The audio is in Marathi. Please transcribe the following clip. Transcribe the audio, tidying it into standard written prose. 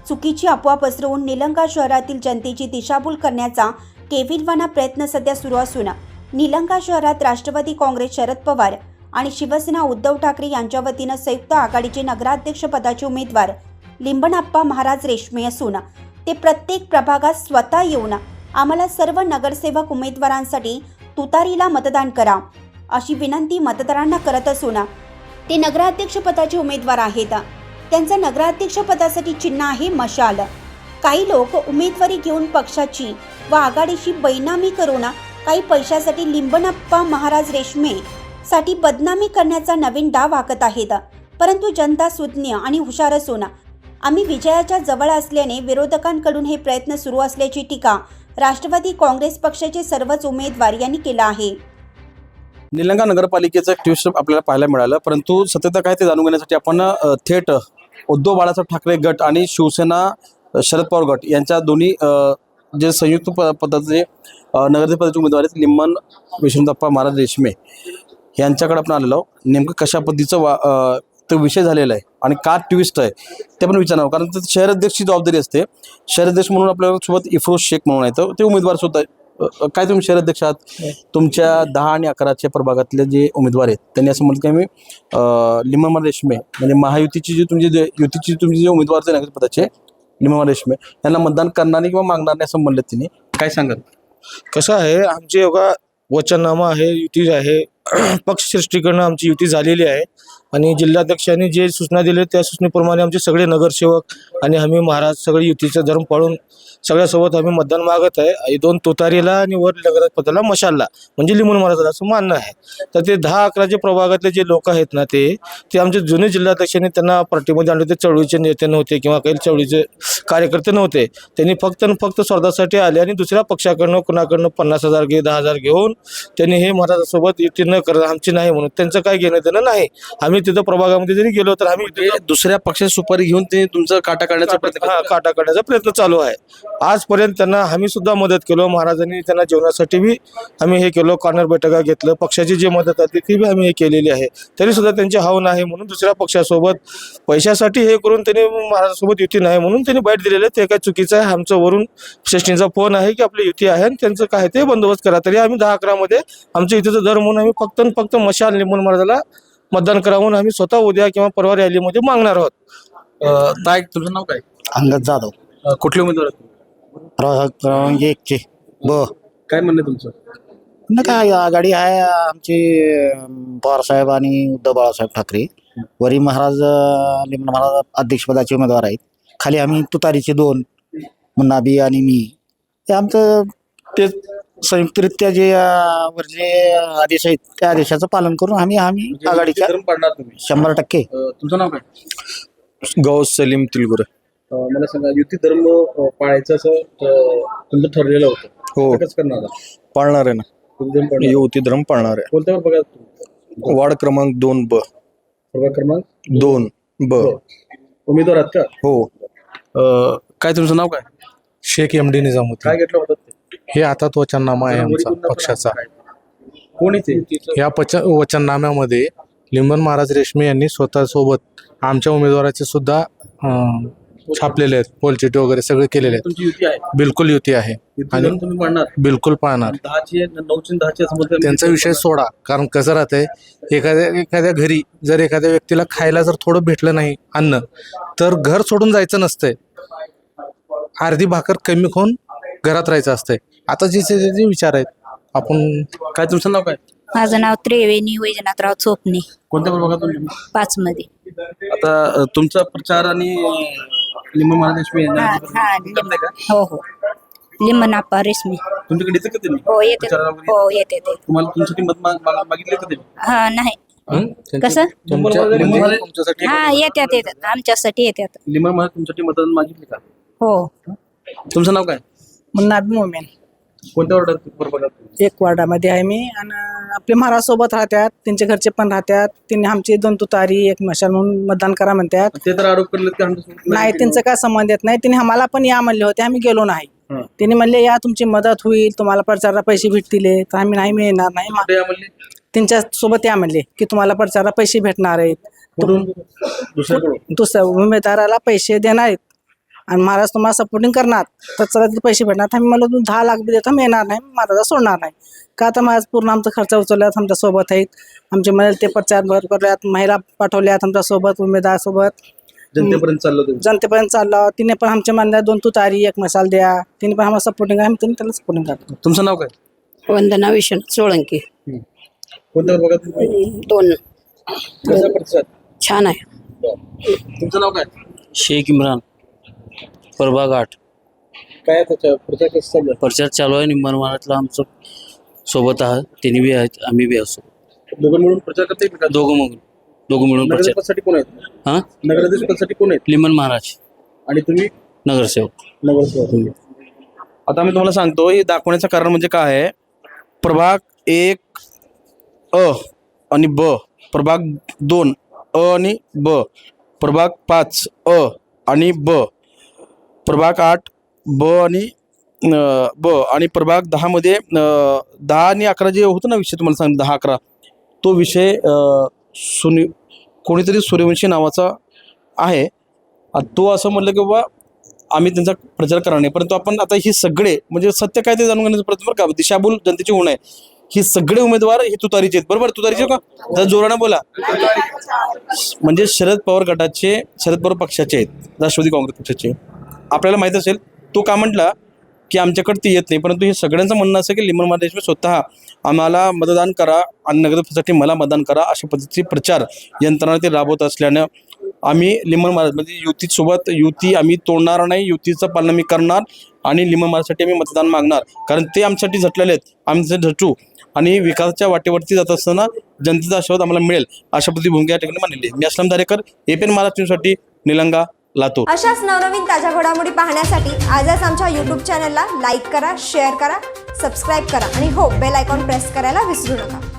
चुकीची अफवा पसरवून निलंगा शहरातील जनतेची दिशाभूल करण्याचा केविलवाना प्रयत्न सध्या सुरू असून निलंगा शहरात राष्ट्रवादी काँग्रेस शरद पवार आणि शिवसेना उद्धव ठाकरे यांच्या वतीनं संयुक्त आघाडीचे नगराध्यक्षपदाचे उमेदवार लिंबनाप्पा महाराज रेशमे असून ते प्रत्येक प्रभागात स्वतः येऊन आम्हाला सर्व नगरसेवक उमेदवारांसाठी तुतारीला मतदान करा अशी विनंती मतदारांना करत असून ते नगराध्यक्षपदाचे उमेदवार आहेत. त्यांचं नगराध्यक्षपदासाठी चिन्ह आहे मशाल. काही लोक उमेदवारी घेऊन पक्षाची व आघाडीची बैनामी करून काही पैशासाठी लिंबनाप्पा महाराज रेशमे साठी बदनामी करण्याचा नवीन डाव आखत आहेत. परंतु जनता सुज्ञ आणि हुशार असून आम्ही विजयाच्या जवळ असल्याने विरोधकांकडून हे प्रयत्न सुरू असल्याची टीका राष्ट्रवादी काँग्रेस पक्षाचे सर्वच उमेदवार यांनी केला आहे. निलंगा नगरपालिकेचं ट्विस्ट आपल्याला पाहायला मिळालं, परंतु सत्यता काय ते जाणून घेण्यासाठी आपण थेट उद्धव बाळासाहेब ठाकरे गट आणि शिवसेना शरद पवार गट यांच्या दोन्ही जे संयुक्त पदाचे नगराध्यक्ष पदाचे उमेदवार आहेत लिंबन विष्णुदप्पा महाराज रेशमे यांच्याकडे आपण आलेलो. नेमकं कशा पद्धतीचं तो विषय झालेला आहे आणि का ट्विस्ट आहे ते पण विचारणार, कारण शहर अध्यक्षची जबाबदारी असते. शहर अध्यक्ष म्हणून आपल्या सोबत इफ्रोज शेख म्हणून आहेत, ते उमेदवार सुद्धा. काय तुम्ही शहर अध्यक्ष आहात, तुमच्या 10 आणि 11च्या प्रभागातले जे उमेदवार आहेत त्यांनी असं म्हटलं की आम्ही लिंबन रेशमे म्हणजे महायुतीची जी तुमचे जे उमेदवार आहेत नगरपदाचे लिंबन रेशमे यांना मतदान करणार नाही किंवा मागणार नाही असं म्हणलं त्यांनी. काय सांगाल? कसं आहे, आमचे योगा वचननामा आहे, युती आहे, पक्षश्रेष्ठीकडनं आमची युती झालेली आहे आणि जिल्हाध्यक्षांनी जे सूचना दिल्या त्या सूचनेप्रमाणे आमचे सगळे नगरसेवक आणि आम्ही महाराज सगळे युतीचा धर्म पाळून सगळ्यासोबत आम्ही मतदान मागत आहे. 2 तुतारीला आणि वर नगराध्यक्षपदाला मशालला म्हणजे लिंबन महाराजाला असं मानणं आहे. तर ते 10-11 प्रभागातले जे लोक आहेत ना ते आमचे जुने जिल्हाध्यक्षांनी त्यांना पार्टीमध्ये आणले. ते चळवळीचे नेते नव्हते किंवा काही चळवळीचे कार्यकर्ते नव्हते. त्यांनी फक्त स्वार्थासाठी आले आणि दुसऱ्या पक्षाकडनं कुणाकडनं 50,000 घे 10,000 घेऊन त्यांनी हे महाराजासोबत युती न करणं आमची नाही म्हणून त्यांचं काय घेणं देणं नाही. आम्ही तिथं प्रभागामध्ये जरी गेलो तर आम्ही दुसऱ्या पक्षाची सुपारी घेऊन ते तुमचं काटा काढण्याचा प्रयत्न चालू आहे. आजपर्यंत त्यांना आम्ही सुद्धा मदत केलो. महाराजांनी त्यांना जेवणासाठी बी आम्ही हे केलो, कॉर्नर बैठका घेतलं, पक्षाची जी मदत आहे ती बी आम्ही हे केलेली आहे. तरी सुद्धा त्यांची हाव नाही म्हणून दुसऱ्या पक्षासोबत पैशासाठी हे करून त्यांनी महाराजांसोबत युती नाही म्हणून त्यांनी बाईट दिलेलं आहे. ते काय चुकीचं आहे. आमचं वरून श्रेष्ठींचा फोन आहे की आपली युती आहे आणि त्यांचं काय ते बंदोबस्त करा. तरी आम्ही 10-11 मध्ये आमच्या युतीचा धर्म म्हणून आम्ही फक्त मशाल लिंबन महाराजाला मतदान करावून आम्ही स्वतः उद्या किंवा परवा रॅलीमध्ये मागणार आहोत. ताई, तुझं नाव काय? अंगद जाधव. कुठले उमेदवार? एकचे काय म्हणणं तुमचं? न काय आघाडी आहे आमची पवारसाहेब आणि उद्धव बाळासाहेब ठाकरे. वरी महाराज लिंबन महाराज अध्यक्षपदाचे उमेदवार आहेत. खाली आम्ही तुतारीचे 2 मुन्नाबी आणि मी. हे आमचं ते संयुक्तरित्या जे आदेश आहेत त्या आदेशाचं पालन करून आम्ही आघाडीच्या 100%. तुमचं नाव काय? गौस सलीम तिलगुरे. मला सांगा, युती धर्म पाळायचं असं तुमचं ठरलेलं होतं, हो कसं करणार? पाळणार आहे ना, युती धर्म पाळणार आहे. कोणत्या प्रभागात? वार्ड क्रमांक 2B. प्रभाग क्रमांक 2B. उमेदवार आहात का? हो. काय तुमचं नाव काय? शेख MD निजामुद्दीन. काय घेतलं होतं? हे हातात वचननामा आहे आमचा पक्षाचा. कोण येते? या वचननाम्यामध्ये लिंबन महाराज रेशमे यांनी स्वतः सोबत आमच्या उमेदवाराचे सुद्धा छापलेले आहेत, पोलचिटे वगैरे सगळे केलेले आहेत. तुमची युती आहे? बिलकुल युती आहे आणि तुम्ही पाळणार? बिलकुल पाळणार. 9-10 त्यांचा विषय सोडा, कारण कसं राहतंय, एखाद्या घरी जर एखाद्या व्यक्तीला खायला जर थोडं भेटलं नाही अन्न तर घर सोडून जायचं नसतंय. अर्धी भाकर कमी खाऊन घरात राहायचं असतंय. आता जे विचार आहेत आपण. काय तुमचं नाव काय? माझं नाव त्रिवेणी वैजनाथराव चोपणे. कोणत्या प्रभागातून? 5 मध्ये. आता तुमचा प्रचार आणि लिंबन महाराज रेशमे हो लिंबनाप्पा रेशमे. तुमच्याकडे येते का त्यांनी? हो येते. हो येते. तुम्हाला तुमच्यासाठी मत मागितले का त्यांनी? हा नाही. कसं? हा येतात आमच्यासाठी येतात. लिंबन महाराज तुमच्यासाठी मतदान मागितले का? हो. तुमचं नाव काय? मुन्नाबी मोमेन. कोणत्या प्रभागात? 1 वार्डामध्ये आहे मी. आणि आपले महाराज सोबत राहतात, त्यांचे घरचे पण राहतात. त्यांनी आमची 2 तुतारी 1 मशाल म्हणून मतदान करा म्हणतात. ते तर आरोप करले की नाही, त्यांचं काय संबंध येत नाही. त्यांनी आम्हाला पण या म्हणले होते, आम्ही गेलो नाही. त्यांनी म्हणले या तुमची मदत होईल, तुम्हाला प्रचाराला पैसे भेटतील. तर आम्ही नाही, मिळणार नाही. त्यांच्या सोबत या म्हणले की तुम्हाला प्रचाराला पैसे भेटणार आहेत, दुसऱ्या उमेदवाराला पैसे देणार आहेत. आणि महाराज तुम्हाला सपोर्टिंग करणार तर चला तिथे पैसे भेटणार. आम्ही मला 10 लाख बी देतो, आम्ही येणार नाही, महाराजा सोडणार नाही. का तर महाराज पूर्ण आमचा खर्च उचलल्यात, आमच्या सोबत आहेत. आमचे महिला ते प्रचार भर करल्यात, महिला पाठवल्यात आमच्या सोबत, उमेदवार सोबत जनतेपर्यंत चाललो तुम्ही. जनतेपर्यंत चाललं. तिने पण आमच्या मानल्या 2 तुतारी 1 मसाल द्या. तिने पण आम्हाला सपोर्टिंग आहे, तिने त्याला सपोर्टिंग करतो. तुमचं नाव काय? वंदना विश्वनाथ सोळंकी. कोणत्या भागात? 2 कसा प्रतिसाद? छान आहे. तुमचं नाव काय? शेख इम्रान प्रभाग 8. काय त्याच्या प्रचार कसं चालू आहे? प्रचार चालू आहे. निंबनमाळातला आमचं सोबत आहात, त्यांनी बी आहेत, आम्ही बी असो. दोघं मिळून प्रचार करता येईल का? दोघं मिळून प्रचार. नगराध्यक्षासाठी कोण आहेत? हां, नगराध्यक्षासाठी कोण आहेत? लिमन महाराज आणि तुम्ही नगरसेवक. नगरसेवक. आता मी तुम्हाला सांगतो, हे दाखवण्याचं कारण म्हणजे काय आहे. प्रभाग 1 अ आणि ब, प्रभाग 2 अ आणि ब, प्रभाग 5 अ आणि ब, प्रभाग 8 ब आणि ब, आणि प्रभाग 10 मध्ये 10 आणि 11 जे होतं ना विषय, तुम्हाला सांग 10-11 तो विषय कोणीतरी सूर्यवंशी नावाचा आहे. तो असं म्हणलं की बाबा आम्ही त्यांचा प्रचार करणार नाही. परंतु आपण आता ही सगळे म्हणजे सत्य काय ते जाणून घेण्याचा प्रयत्न बरं का, दिशाभूल जनतेची होणं आहे. ही सगळे उमेदवार हे तुतारीचे आहेत, बरोबर? तुतारीचे का? जर जोरानं बोला. म्हणजे शरद पवार गटाचे, शरद पवार पक्षाचे आहेत, राष्ट्रवादी काँग्रेस पक्षाचे. आपल्याला माहीत असेल तो का म्हटला की आमच्याकडे ते येत नाही. परंतु हे सगळ्यांचं म्हणणं असं की लिमन महादेशवर स्वतः आम्हाला मतदान करा आणि नगरसाठी मला मतदान करा अशा पद्धतीची प्रचार यंत्रणा ते राबवत असल्यानं आम्ही लिमन महाराज म्हणजे युतीसोबत युती आम्ही तोडणार नाही, युतीचं पालन आम्ही करणार आणि लिमन महाराजसाठी आम्ही मतदान मागणार. कारण ते आमच्यासाठी झटलेले आहेत, आम्ही त्याचे झटू आणि विकासाच्या वाटेवरती जात असताना जनतेचा आशीर्वाद आम्हाला मिळेल अशा पद्धती भूमिका या ठिकाणी मांडलेली आहे. मी असलम दारेकर, APN महाराष्ट्र न्यूजसाठी निलंगा, लातूर. अशाच नवनवीन ताज्या घडामोडी पाहण्यासाठी आजच आमच्या YouTube चॅनलला लाईक करा, शेअर करा, सबस्क्राईब करा आणि हो, बेल आयकॉन प्रेस करायला विसरू नका.